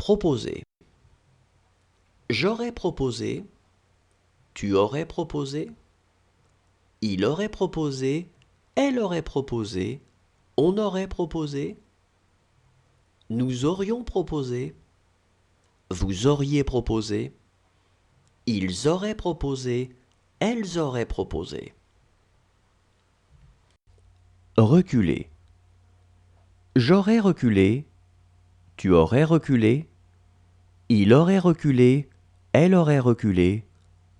Proposer. J'aurais proposé, tu aurais proposé, il aurait proposé, elle aurait proposé, on aurait proposé, nous aurions proposé, vous auriez proposé, ils auraient proposé, elles auraient proposé. Reculer. J'aurais reculé, tu aurais reculé, il aurait reculé, elle aurait reculé,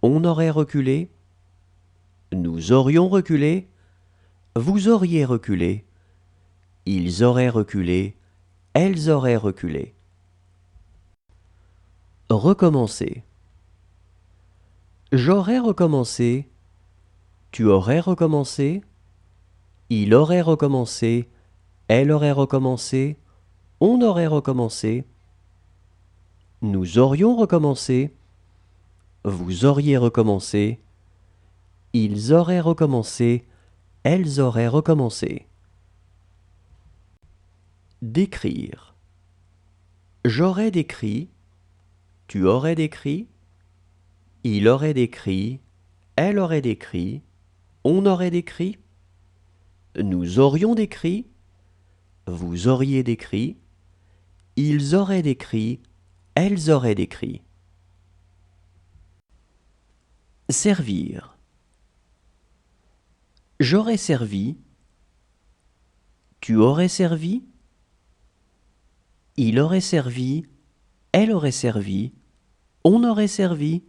on aurait reculé, nous aurions reculé, vous auriez reculé, ils auraient reculé, elles auraient reculé. Recommencer. J'aurais recommencé, tu aurais recommencé, il aurait recommencé, elle aurait recommencé, on aurait recommencé, nous aurions recommencé, vous auriez recommencé, ils auraient recommencé, elles auraient recommencé. Décrire. J'aurais décrit, tu aurais décrit, il aurait décrit, elle aurait décrit, on aurait décrit, nous aurions décrit, vous auriez décrit, ils auraient décrit, elles auraient décrit. Servir. J'aurais servi, tu aurais servi, il aurait servi, elle aurait servi, on aurait servi,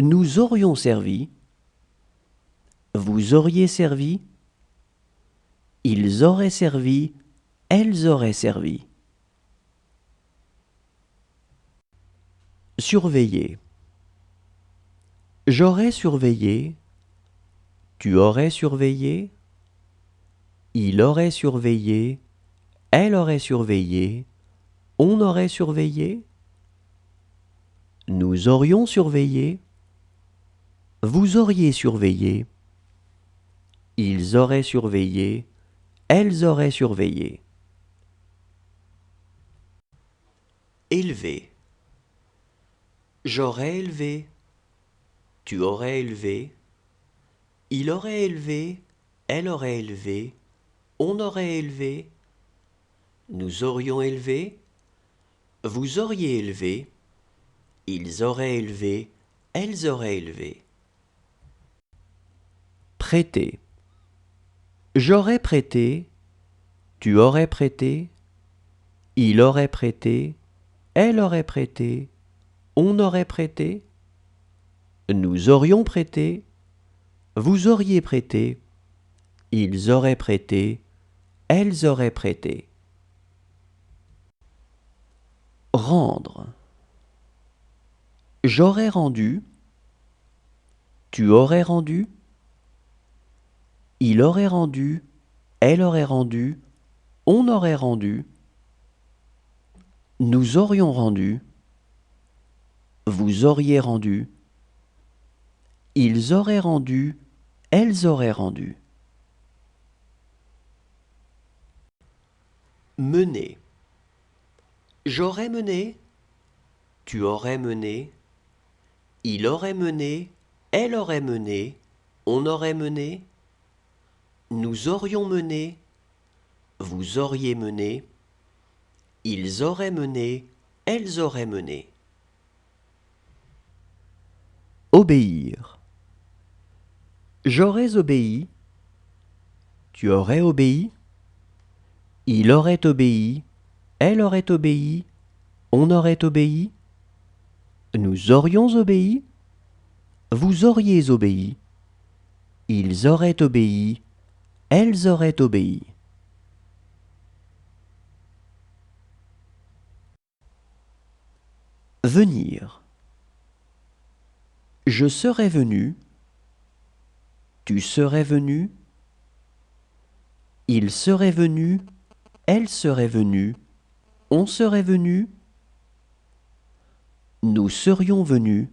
nous aurions servi, vous auriez servi, ils auraient servi, elles auraient servi. Surveiller. J'aurais surveillé, tu aurais surveillé, il aurait surveillé, elle aurait surveillé, on aurait surveillé, nous aurions surveillé, vous auriez surveillé, ils auraient surveillé, elles auraient surveillé. Élever. J'aurais élevé, tu aurais élevé, il aurait élevé, elle aurait élevé, on aurait élevé, nous aurions élevé, vous auriez élevé, ils auraient élevé, elles auraient élevé. Prêter. J'aurais prêté, tu aurais prêté, il aurait prêté, elle aurait prêté, on aurait prêté, nous aurions prêté, vous auriez prêté, ils auraient prêté, elles auraient prêté. Rendre. J'aurais rendu, tu aurais rendu, il aurait rendu, elle aurait rendu, on aurait rendu, nous aurions rendu, vous auriez rendu, ils auraient rendu, elles auraient rendu. Mener. J'aurais mené, tu aurais mené, il aurait mené, elle aurait mené, on aurait mené, nous aurions mené, vous auriez mené, ils auraient mené, elles auraient mené. Obéir. J'aurais obéi, tu aurais obéi, il aurait obéi, elle aurait obéi, on aurait obéi, nous aurions obéi, vous auriez obéi, ils auraient obéi, elles auraient obéi. Venir. Je serais venu, tu serais venu, il serait venu, elle serait venue, on serait venu, nous serions venus,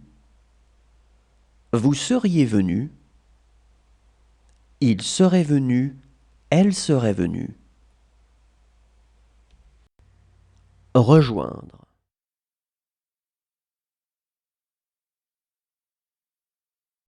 vous seriez venu, il serait venu, elle serait venue. rejoindre.